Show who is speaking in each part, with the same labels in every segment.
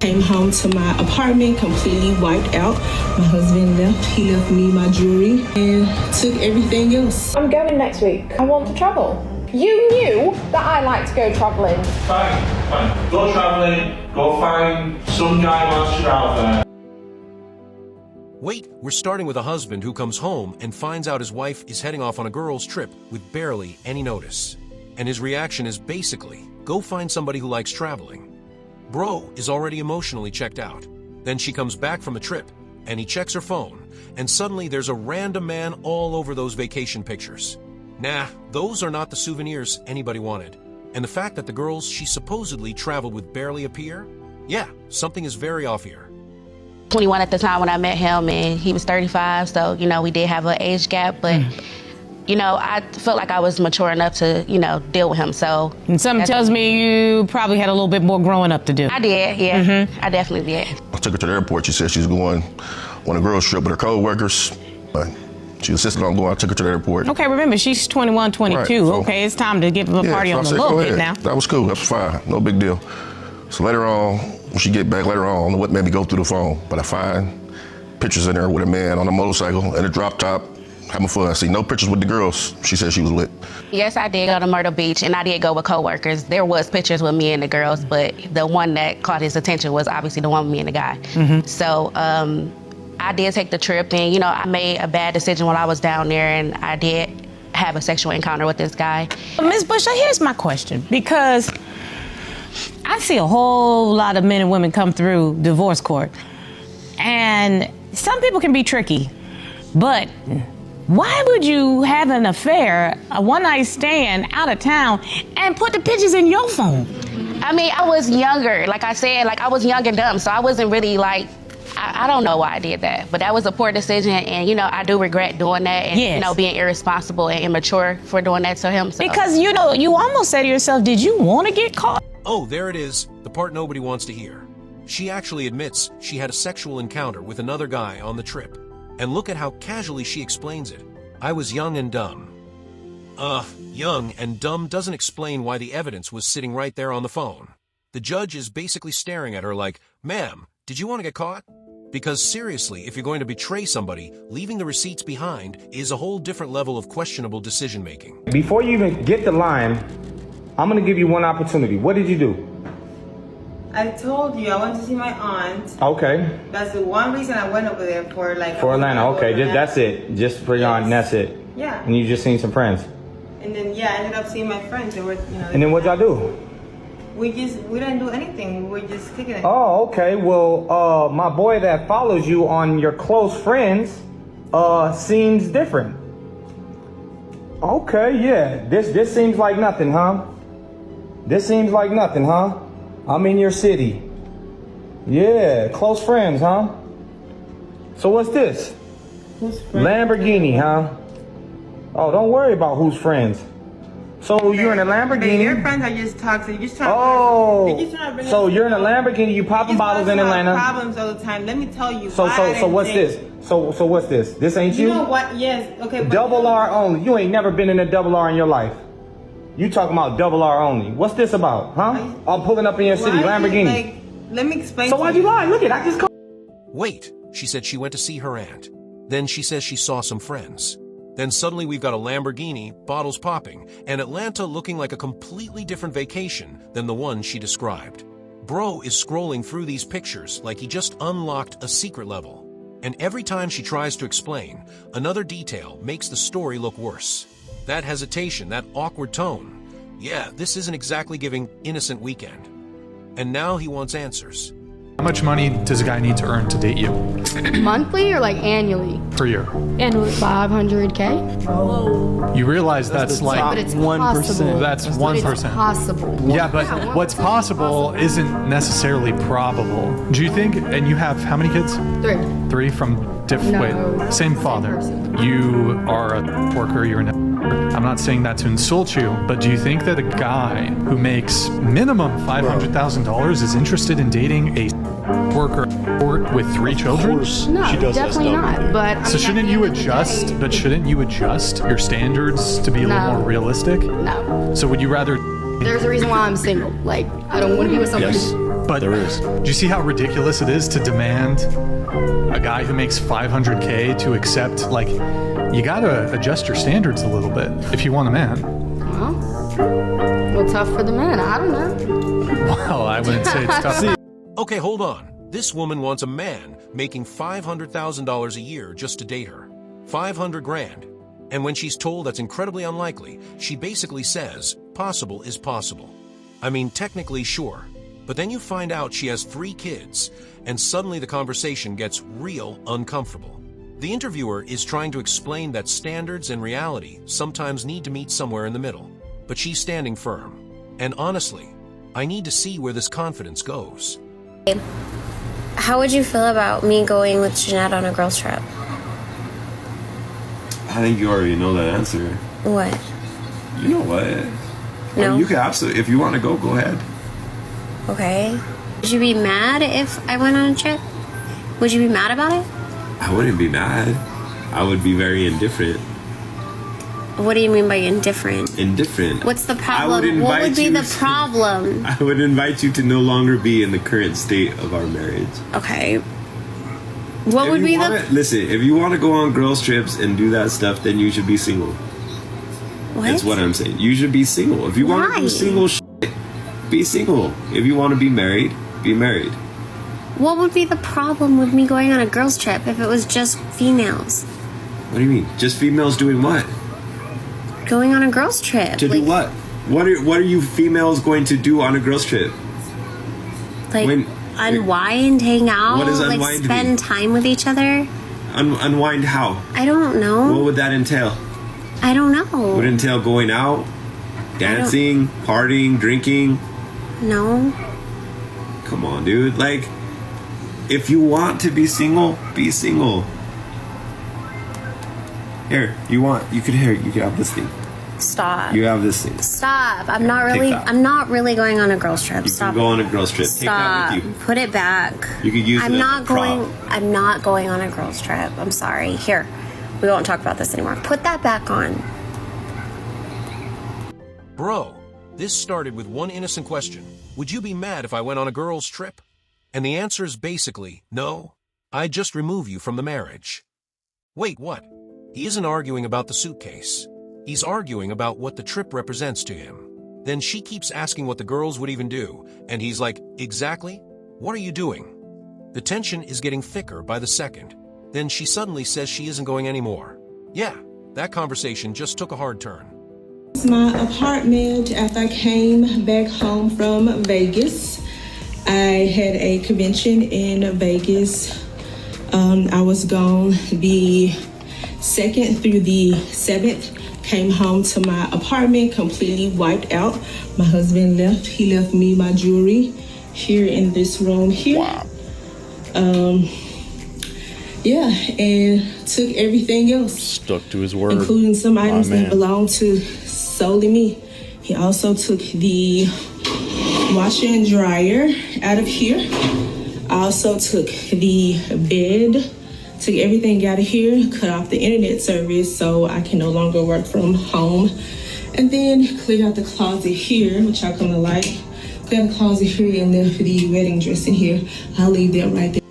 Speaker 1: Came home to my apartment completely wiped out. My husband left. He left me my jewelry and took everything else.
Speaker 2: I'm going next week. I want to travel. You knew that I like to go traveling.
Speaker 3: Fine. Go traveling. Go find some guy who wants you out there.
Speaker 4: Wait, we're starting with a husband who comes home and finds out his wife is heading off on a girls' trip with barely any notice. And his reaction is basically, go find somebody who likes traveling. Bro is already emotionally checked out. Then she comes back from the trip, and he checks her phone, and suddenly there's a random man all over those vacation pictures. Nah, those are not the souvenirs anybody wanted. And the fact that the girls she supposedly traveled with barely appear? Yeah, something is very off here.
Speaker 5: 21 at the time when I met him, and he was 35, so, you know, we did have an age gap, but, you know, I felt like I was mature enough to, you know, deal with him, so.
Speaker 6: And something tells me you probably had a little bit more growing up to do.
Speaker 5: I did, yeah, I definitely did.
Speaker 7: I took her to the airport. She said she was going on a girls' trip with her co-workers, but she insisted on going. I took her to the airport.
Speaker 6: Okay, remember, she's 21, 22.
Speaker 7: Right, so,
Speaker 6: okay, it's time to give them a party
Speaker 7: so
Speaker 6: on
Speaker 7: I
Speaker 6: the
Speaker 7: said,
Speaker 6: low
Speaker 7: go
Speaker 6: bit
Speaker 7: ahead.
Speaker 6: now.
Speaker 7: That was cool. That's fine. No big deal. So later on, when she get back later on, I don't know what made me go through the phone, but I find pictures in there with a man on a motorcycle and a drop top, having fun. I see no pictures with the girls she said she was with.
Speaker 5: Yes, I did go to Myrtle Beach, and I did go with coworkers. There was pictures with me and the girls, but the one that caught his attention was obviously the one with me and the guy. So I did take the trip, and, you know, I made a bad decision while I was down there, and I did have a sexual encounter with this guy.
Speaker 6: Ms. Bush, here's my question, because I see a whole lot of men and women come through divorce court, and some people can be tricky, but why would you have an affair, a one-night stand out of town, and put the pictures in your phone?
Speaker 5: I mean, I was younger. Like I said, like, I was young and dumb, so I wasn't really like, I don't know why I did that, but that was a poor decision, and, you know, I do regret doing that, and, you know, being irresponsible and immature for doing that to him. So.
Speaker 6: Because, you know, you almost say to yourself, did you want to get caught?
Speaker 4: Oh, there it is, the part nobody wants to hear. She actually admits she had a sexual encounter with another guy on the trip. And look at how casually she explains it. I was young and dumb. Young and dumb doesn't explain why the evidence was sitting right there on the phone. The judge is basically staring at her like, ma'am, did you want to get caught? Because seriously, if you're going to betray somebody, leaving the receipts behind is a whole different level of questionable decision-making.
Speaker 8: Before you even get the line, I'm going to give you one opportunity. What did you do?
Speaker 9: I told you I went to see my aunt.
Speaker 8: Okay.
Speaker 9: That's the one reason I went over there for, like.
Speaker 8: For Atlanta, okay. That's it. Just for your aunt, and that's it.
Speaker 9: Yeah.
Speaker 8: And you just seen some friends.
Speaker 9: And then, yeah, I ended up seeing my friends. They were, you know.
Speaker 8: And then what'd y'all do?
Speaker 9: We didn't do anything. We were just kicking it.
Speaker 8: Oh, okay. Well, my boy that follows you on your close friends, seems different. Okay, yeah. This seems like nothing, huh? This seems like nothing, huh? I'm in your city. Yeah, close friends, huh? So what's this?
Speaker 9: Who's friends?
Speaker 8: Lamborghini, huh? Oh, don't worry about who's friends. So you're in a Lamborghini.
Speaker 9: Your friends are just toxic. You're just trying
Speaker 8: so you're in a Lamborghini. You popping bottles in Atlanta.
Speaker 9: Problems all the time. Let me tell you.
Speaker 8: So what's this? So what's this? This ain't you?
Speaker 9: You know what? Yes. Okay.
Speaker 8: Double R only. You ain't never been in a double R in your life. You talking about double R only. What's this about, huh? I'm pulling up in your city, Lamborghini.
Speaker 9: Let me explain.
Speaker 8: So why'd you lie? Look it, I just.
Speaker 4: Wait, she said she went to see her aunt. Then she says she saw some friends. Then suddenly we've got a Lamborghini, bottles popping, and Atlanta looking like a completely different vacation than the one she described. Bro is scrolling through these pictures like he just unlocked a secret level. And every time she tries to explain, another detail makes the story look worse. That hesitation, that awkward tone. Yeah, this isn't exactly giving innocent weekend. And now he wants answers.
Speaker 10: How much money does a guy need to earn to date you?
Speaker 11: Monthly or like annually?
Speaker 10: Per year.
Speaker 11: Annually, 500K.
Speaker 10: Oh. You realize that's like
Speaker 11: but it's 1%.
Speaker 10: That's 1%.
Speaker 11: It's possible.
Speaker 10: Yeah, but what's possible isn't necessarily probable. Do you think, and you have how many kids?
Speaker 11: 3.
Speaker 10: 3 from different, same father. You are a worker, you're an I'm not saying that to insult you, but do you think that a guy who makes minimum $500,000 is interested in dating a worker with 3 children?
Speaker 11: No, definitely not. But
Speaker 10: so shouldn't you adjust? But shouldn't you adjust your standards to be a little more realistic?
Speaker 11: No.
Speaker 10: So would you rather?
Speaker 11: There's a reason why I'm single. Like, I don't want to be with somebody.
Speaker 10: But
Speaker 12: There is.
Speaker 10: do you see how ridiculous it is to demand a guy who makes $500K to accept, like, you gotta adjust your standards a little bit if you want a man.
Speaker 11: Well, tough for the men. I don't know.
Speaker 10: Well, I wouldn't say it's tough.
Speaker 4: Okay, hold on. This woman wants a man making $500,000 a year just to date her. 500 grand. And when she's told that's incredibly unlikely, she basically says, possible is possible. I mean, technically, sure. But then you find out she has 3 kids, and suddenly the conversation gets real uncomfortable. The interviewer is trying to explain that standards and reality sometimes need to meet somewhere in the middle, but she's standing firm. And honestly, I need to see where this confidence goes.
Speaker 13: How would you feel about me going with Jeanette on a girls' trip?
Speaker 14: I think you already know that answer.
Speaker 13: What?
Speaker 14: You know what?
Speaker 13: No.
Speaker 14: You can absolutely, if you want to go ahead.
Speaker 13: Okay. Would you be mad if I went on a trip? Would you be mad about it?
Speaker 14: I wouldn't be mad. I would be very indifferent.
Speaker 13: What do you mean by indifferent?
Speaker 14: Indifferent.
Speaker 13: What's the problem? What would be the problem?
Speaker 14: I would invite you to no longer be in the current state of our marriage.
Speaker 13: Okay. What would be the...
Speaker 14: Listen, if you want to go on girls' trips and do that stuff, then you should be single.
Speaker 13: What?
Speaker 14: That's what I'm saying. You should be single. If you want to do single shit, be single. If you want to be married, be married.
Speaker 13: What would be the problem with me going on a girls' trip if it was just females?
Speaker 14: What do you mean? Just females doing what?
Speaker 13: Going on a girls' trip.
Speaker 14: To do what? What are you females going to do on a girls' trip?
Speaker 13: Like unwind, hang out,
Speaker 14: What does
Speaker 13: like
Speaker 14: unwind
Speaker 13: spend
Speaker 14: mean?
Speaker 13: time with each other?
Speaker 14: Unwind how?
Speaker 13: I don't know.
Speaker 14: What would that entail?
Speaker 13: I don't know.
Speaker 14: Would it entail going out, dancing, partying, drinking?
Speaker 13: No.
Speaker 14: Come on, dude. Like, if you want to be single, be single. Here, you could have this thing.
Speaker 13: Stop.
Speaker 14: You have this thing.
Speaker 13: Stop. I'm
Speaker 14: Take
Speaker 13: not really going on a girls' trip.
Speaker 14: You
Speaker 13: Stop.
Speaker 14: can go on a girls' trip.
Speaker 13: Stop.
Speaker 14: Take that with you.
Speaker 13: Put it back.
Speaker 14: You could use it as a prop.
Speaker 13: I'm not going on a girls' trip. I'm sorry. Here. We won't talk about this anymore. Put that back on.
Speaker 4: Bro, this started with one innocent question. Would you be mad if I went on a girls' trip? And the answer is basically, no. I'd just remove you from the marriage. Wait, what? He isn't arguing about the suitcase. He's arguing about what the trip represents to him. Then she keeps asking what the girls would even do, and he's like, exactly? What are you doing? The tension is getting thicker by the second. Then she suddenly says she isn't going anymore. Yeah, that conversation just took a hard turn.
Speaker 1: It's my apartment after I came back home from Vegas. I had a convention in Vegas. I was gone the 2nd through the 7th. Came home to my apartment completely wiped out. My husband left. He left me my jewelry here in this room here. Wow. Yeah, and took everything else.
Speaker 12: Stuck to his word.
Speaker 1: Including some items that belonged to solely me. He also took the washer and dryer out of here. I also took the bed, took everything out of here, cut off the internet service so I can no longer work from home. And then cleared out the closet here, which y'all gonna like. Cleared out the closet here and left the wedding dress in here. I'll leave that right there.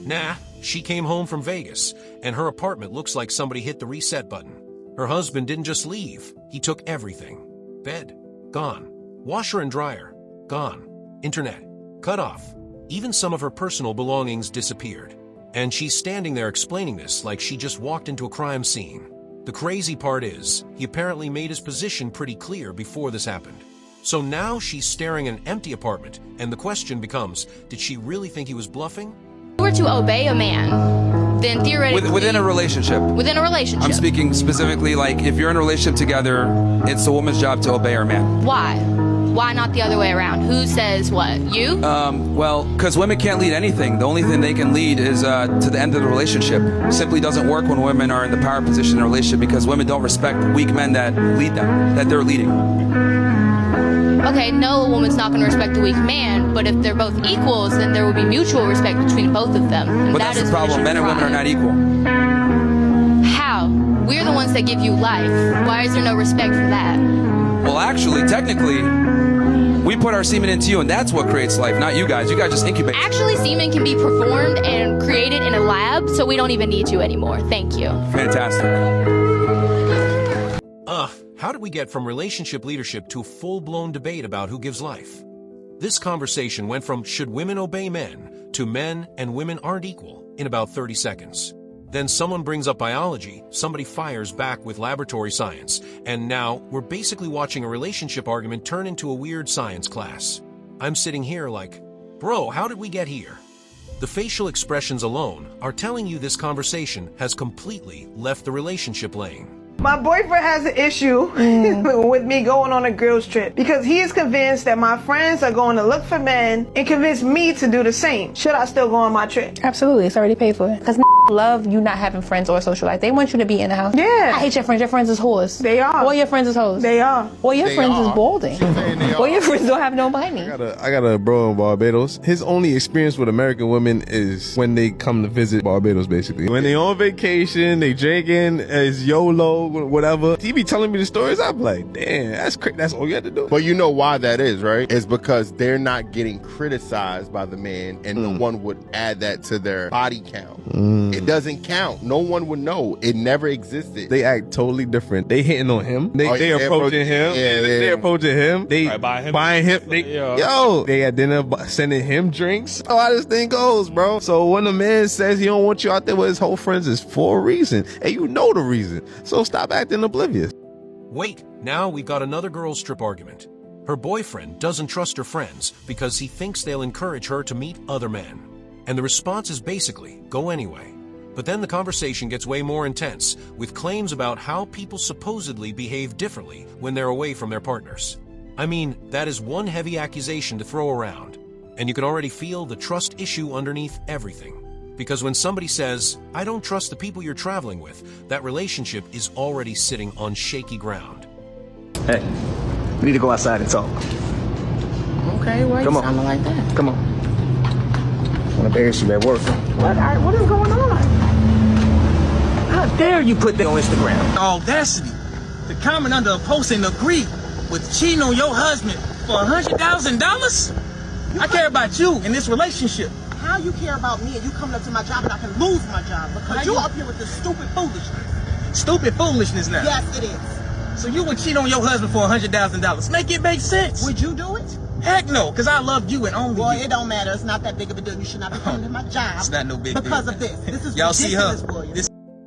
Speaker 4: Nah, she came home from Vegas, and her apartment looks like somebody hit the reset button. Her husband didn't just leave, he took everything. Bed, gone. Washer and dryer, gone. Internet, cut off. Even some of her personal belongings disappeared. And she's standing there explaining this like she just walked into a crime scene. The crazy part is, he apparently made his position pretty clear before this happened. So now she's staring at an empty apartment, and the question becomes, did she really think he was bluffing?
Speaker 15: If you were to obey a man, then theoretically...
Speaker 16: Within a relationship.
Speaker 15: Within a relationship.
Speaker 16: I'm speaking specifically, like, if you're in a relationship together, it's the woman's job to obey her man.
Speaker 15: Why? Why not the other way around? Who says what? You?
Speaker 16: Well, because women can't lead anything. The only thing they can lead is to the end of the relationship. It simply doesn't work when women are in the power position in a relationship because women don't respect weak men that lead them, that they're leading.
Speaker 15: Okay, no, a woman's not going to respect a weak man, but if they're both equals, then there will be mutual respect between both of them. And
Speaker 16: But that's the problem. Men and women are not equal.
Speaker 15: How? We're the ones that give you life. Why is there no respect for that?
Speaker 16: Well, actually, technically, We put our semen into you, and that's what creates life, not you guys. You guys just incubate.
Speaker 15: Actually, semen can be performed and created in a lab, so we don't even need you anymore. Thank you.
Speaker 16: Fantastic.
Speaker 4: How did we get from relationship leadership to a full-blown debate about who gives life? This conversation went from should women obey men to men and women aren't equal in about 30 seconds. Then someone brings up biology, somebody fires back with laboratory science, and now we're basically watching a relationship argument turn into a weird science class. I'm sitting here like, bro, how did we get here? The facial expressions alone are telling you this conversation has completely left the relationship lane.
Speaker 12: My boyfriend has an issue with me going on a girls trip because he is convinced that my friends are going to look for men and convince me to do the same. Should I still go on my trip?
Speaker 2: Absolutely, it's already paid for. Because love you not having friends or a social life. They want you to be in the house.
Speaker 12: Yeah.
Speaker 2: I hate your friends. Your friends is whores.
Speaker 12: They are.
Speaker 2: All your friends is hoes.
Speaker 12: They are.
Speaker 2: All your friends is balding. All your friends don't have no money.
Speaker 17: I got a bro in Barbados. His only experience with American women is when they come to visit Barbados, basically. When they on vacation, they drinking, it's YOLO, whatever. He be telling me the stories. I'm like, damn, that's crazy. That's all you have to do.
Speaker 18: But you know why that is, right? It's because they're not getting criticized by the man, and no one would add that to their body count. It doesn't count. No one would know. It never existed.
Speaker 17: They act totally different. They hitting on him. They approaching him.
Speaker 18: Yeah,
Speaker 17: they approaching him. They buying him. They at dinner sending him drinks. Oh, how this thing goes, bro. So when a man says he don't want you out there with his whole friends, it's for a reason, and you know the reason. So stop acting oblivious.
Speaker 4: Wait, now we've got another girls' trip argument. Her boyfriend doesn't trust her friends because he thinks they'll encourage her to meet other men. And the response is basically, go anyway. But then the conversation gets way more intense, with claims about how people supposedly behave differently when they're away from their partners. I mean, that is one heavy accusation to throw around, and you can already feel the trust issue underneath everything. Because when somebody says, I don't trust the people you're traveling with, that relationship is already sitting on shaky ground.
Speaker 19: Hey, we need to go outside and talk.
Speaker 2: Okay, why you sounding like that?
Speaker 19: Come on. I want to embarrass you at work.
Speaker 12: What is going on?
Speaker 19: How dare you put that on Instagram? Audacity to comment under a post and agree with cheating on your husband for $100,000? I care about you in this relationship.
Speaker 9: How you care about me and you coming up to my job and I can lose my job because you up here with this stupid foolishness.
Speaker 19: Stupid foolishness now.
Speaker 9: Yes, it is.
Speaker 19: So you would cheat on your husband for $100,000. Make it make sense.
Speaker 9: Would you do it?
Speaker 19: Heck no, because I love you and only
Speaker 9: Boy,
Speaker 19: you.
Speaker 9: it don't matter. It's not that big of a deal. You should not be coming to my job.
Speaker 19: It's not no big
Speaker 9: because
Speaker 19: deal.
Speaker 9: of this. This is
Speaker 19: Y'all see her?
Speaker 9: for you.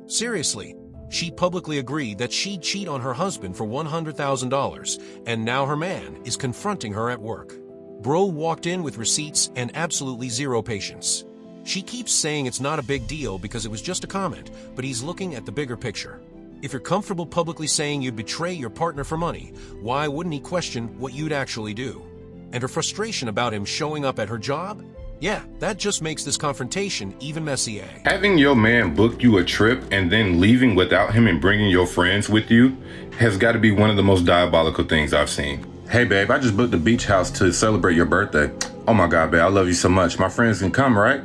Speaker 4: Seriously, she publicly agreed that she'd cheat on her husband for $100,000, and now her man is confronting her at work. Bro walked in with receipts and absolutely zero patience. She keeps saying it's not a big deal because it was just a comment, but he's looking at the bigger picture. If you're comfortable publicly saying you'd betray your partner for money, why wouldn't he question what you'd actually do? And her frustration about him showing up at her job? Yeah, that just makes this confrontation even messier.
Speaker 20: Having your man book you a trip and then leaving without him and bringing your friends with you has got to be one of the most diabolical things I've seen. Hey babe, I just booked the beach house to celebrate your birthday. Oh my God, babe, I love you so much. My friends can come, right?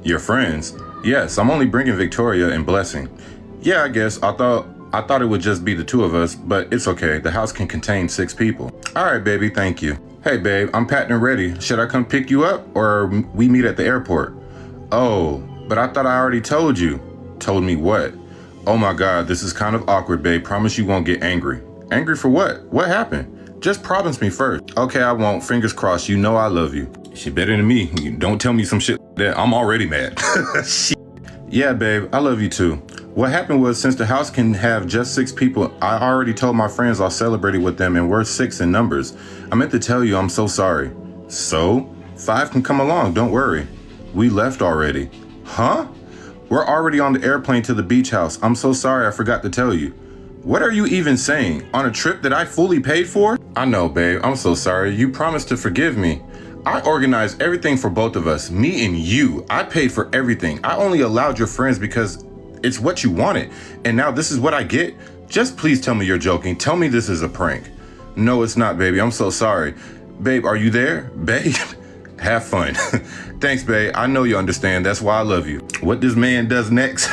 Speaker 20: Your friends? Yes, I'm only bringing Victoria and Blessing. Yeah, I guess. I thought it would just be the two of us, but it's okay. The house can contain 6 people. All right, baby, thank you. Hey, babe, I'm packed and ready. Should I come pick you up or we meet at the airport? Oh, but I thought I already told you. Told me what? Oh my God, this is kind of awkward, babe. Promise you won't get angry. Angry for what? What happened? Just promise me first. Okay, I won't. Fingers crossed. You know I love you. She better than me. Don't tell me some shit that I'm already mad. Shit. Yeah, babe, I love you too. What happened was, since the house can have just 6 people, I already told my friends I'll celebrate it with them, and we're 6 in numbers. I meant to tell you I'm so sorry. So? 5 can come along, don't worry. We left already. Huh? We're already on the airplane to the beach house. I'm so sorry I forgot to tell you. What are you even saying? On a trip that I fully paid for? I know, babe, I'm so sorry. You promised to forgive me. I organized everything for both of us, me and you. I paid for everything. I only allowed your friends because it's what you wanted. And now this is what I get? Just please tell me you're joking. Tell me this is a prank. No, it's not, baby. I'm so sorry. Babe, are you there? Babe, have fun. Thanks, babe. I know you understand. That's why I love you. What this man does next?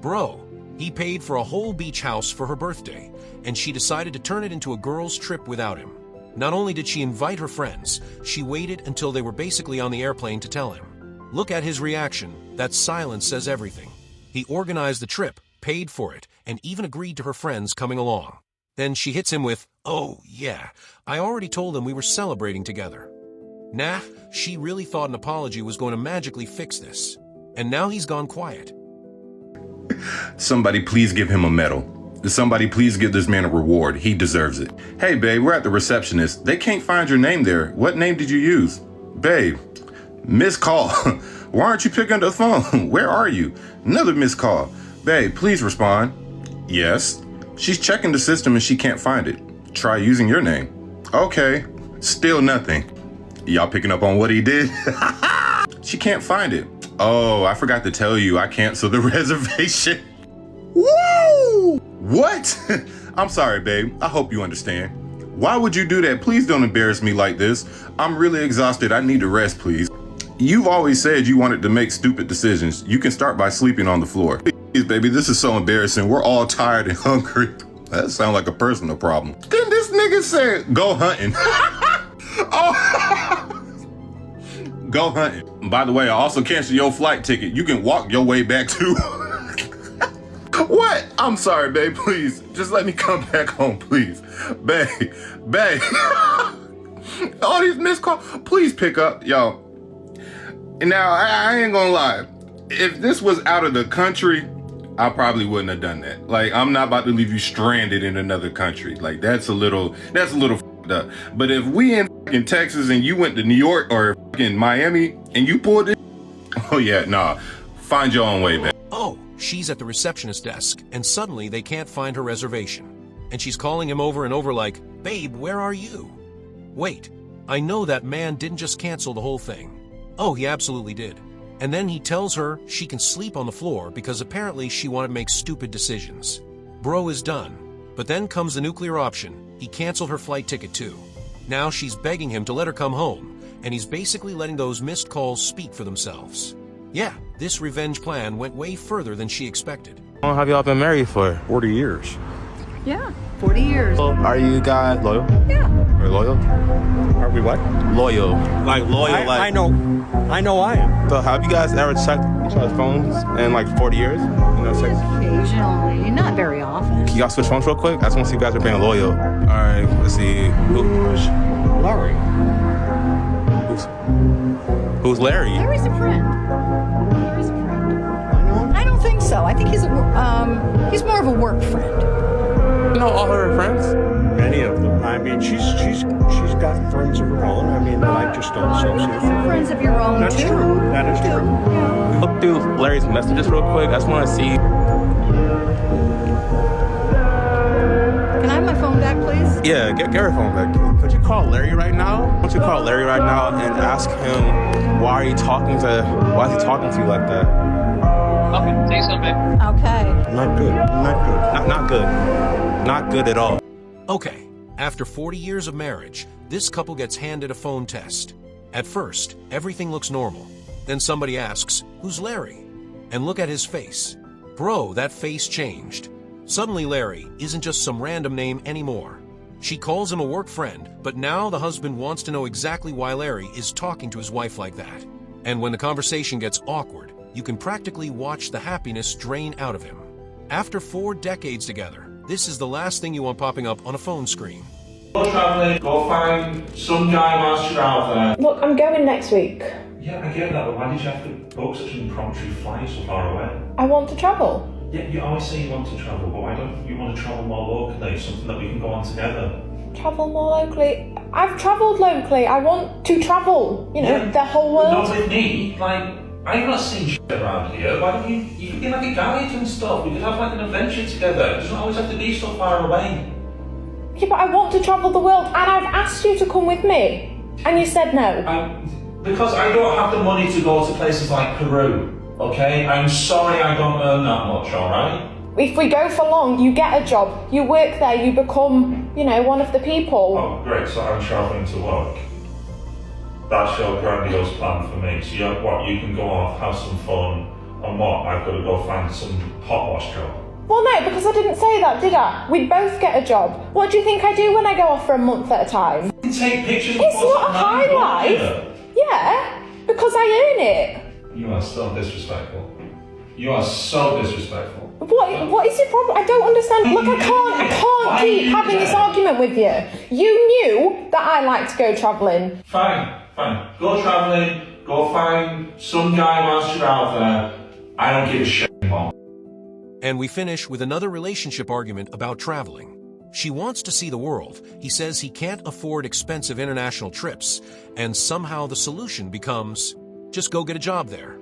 Speaker 4: Bro, he paid for a whole beach house for her birthday, and she decided to turn it into a girls' trip without him. Not only did she invite her friends, she waited until they were basically on the airplane to tell him. Look at his reaction. That silence says everything. He organized the trip, paid for it, and even agreed to her friends coming along. Then she hits him with, "Oh, yeah, I already told them we were celebrating together." Nah, she really thought an apology was going to magically fix this. And now he's gone quiet.
Speaker 20: Somebody please give him a medal. Somebody please give this man a reward. He deserves it. Hey, babe, we're at the receptionist. They can't find your name there. What name did you use? Babe, missed call. Why aren't you picking up the phone? Where are you? Another missed call. Babe, please respond. Yes. She's checking the system and she can't find it. Try using your name. Okay. Still nothing. Y'all picking up on what he did? She can't find it. Oh, I forgot to tell you, I canceled the reservation. Woo! What? I'm sorry, babe. I hope you understand. Why would you do that? Please don't embarrass me like this. I'm really exhausted. I need to rest, please. You've always said you wanted to make stupid decisions. You can start by sleeping on the floor. Please, baby, this is so embarrassing. We're all tired and hungry. That sounds like a personal problem. Then this nigga said, go hunting. Oh. Go hunting. By the way, I also canceled your flight ticket. You can walk your way back too. What? I'm sorry, babe, please. Just let me come back home, please. Babe. All these missed calls. Please pick up, yo. Now, I ain't gonna lie. If this was out of the country, I probably wouldn't have done that. Like, I'm not about to leave you stranded in another country. Like, that's a little f***ed up. But if we in fucking Texas and you went to New York or fucking Miami and you pulled it, oh yeah, nah. Find your own way, babe.
Speaker 4: Oh, she's at the receptionist desk, and suddenly they can't find her reservation. And she's calling him over and over like, "Babe, where are you?" Wait, I know that man didn't just cancel the whole thing. Oh, he absolutely did. And then he tells her she can sleep on the floor because apparently she wanted to make stupid decisions. Bro is done. But then comes the nuclear option. He canceled her flight ticket too. Now she's begging him to let her come home, and he's basically letting those missed calls speak for themselves. Yeah, this revenge plan went way further than she expected.
Speaker 21: How long have y'all been married for? 40 years.
Speaker 22: Yeah, 40 years.
Speaker 21: Are you guys loyal?
Speaker 22: Yeah.
Speaker 21: Are loyal?
Speaker 22: Are we what?
Speaker 21: Loyal. Like loyal,
Speaker 22: I know I am.
Speaker 21: So have you guys ever checked each other's phones in like 40 years? You know,
Speaker 22: Occasionally, not very often.
Speaker 21: Can y'all switch phones real quick? I just want to see if you guys are being loyal. All right, let's see.
Speaker 22: Larry.
Speaker 21: Who's Larry?
Speaker 22: Larry's a friend. Larry's a friend. I don't think so. I think he's more of a work friend.
Speaker 21: You know all her friends?
Speaker 22: Many of them. I mean, she's got friends of her own. I mean, I just don't associate with her. Friends of your own, That's true. That is true. Yeah.
Speaker 21: Look through Larry's messages real quick. I just want to see.
Speaker 22: Can I have my phone back, please?
Speaker 21: Yeah, get her phone back. Could you call Larry right now? Why don't you call Larry right now and ask him why is he talking to you like that?
Speaker 22: Okay, say something. Okay.
Speaker 21: Not good. Not good. Not good at all.
Speaker 4: Okay, after 40 years of marriage, this couple gets handed a phone test. At first, everything looks normal. Then somebody asks, "Who's Larry?" And look at his face. Bro, that face changed. Suddenly Larry isn't just some random name anymore. She calls him a work friend, but now the husband wants to know exactly why Larry is talking to his wife like that. And when the conversation gets awkward, you can practically watch the happiness drain out of him. After 4 decades together, this is the last thing you want popping up on a phone screen.
Speaker 3: Go travelling, go find some guy whilst you're out there.
Speaker 2: Look, I'm going next week.
Speaker 3: Yeah, I get that, but why did you have to book such an impromptu flight so far away?
Speaker 2: I want to travel.
Speaker 3: Yeah, you always say you want to travel, but why don't you want to travel more locally? Something that we can go on together.
Speaker 2: Travel more locally? I've travelled locally. I want to travel. You know, the whole world.
Speaker 3: Not with me. Like, I've not seen shit around here. Why don't you could be like a guide and stuff. We could have like an adventure together. It doesn't always have to be so far away.
Speaker 2: Yeah, but I want to travel the world, and I've asked you to come with me, and you said no.
Speaker 3: Because I don't have the money to go to places like Peru, okay? I'm sorry I don't earn that much, alright?
Speaker 2: If we go for long, you get a job, you work there, you become, you know, one of the people.
Speaker 3: Oh, great, so I'm travelling to work. That's your grandiose plan for me. So you can go off, have some fun, and what? I've got to go find some hot wash job.
Speaker 2: Well, no, because I didn't say that, did I? We'd both get a job. What do you think I do when I go off for a month at a time?
Speaker 3: You take pictures.
Speaker 2: It's not a high life. Yeah, because I earn it.
Speaker 3: You are so disrespectful. You are so disrespectful.
Speaker 2: What is your problem? I don't understand. Look, I can't keep having this argument with you. You knew that I like to go travelling.
Speaker 3: Fine. Go travelling. Go find some guy whilst you're out there. I don't give a shit anymore.
Speaker 4: And we finish with another relationship argument about traveling. She wants to see the world. He says he can't afford expensive international trips, and somehow the solution becomes, just go get a job there.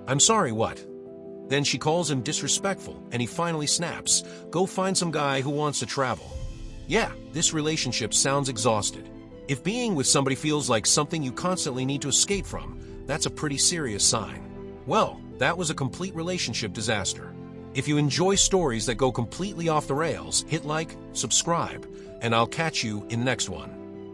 Speaker 4: I'm sorry, what? Then she calls him disrespectful, and he finally snaps, go find some guy who wants to travel. Yeah, this relationship sounds exhausted. If being with somebody feels like something you constantly need to escape from, that's a pretty serious sign. Well, that was a complete relationship disaster. If you enjoy stories that go completely off the rails, hit like, subscribe, and I'll catch you in the next one.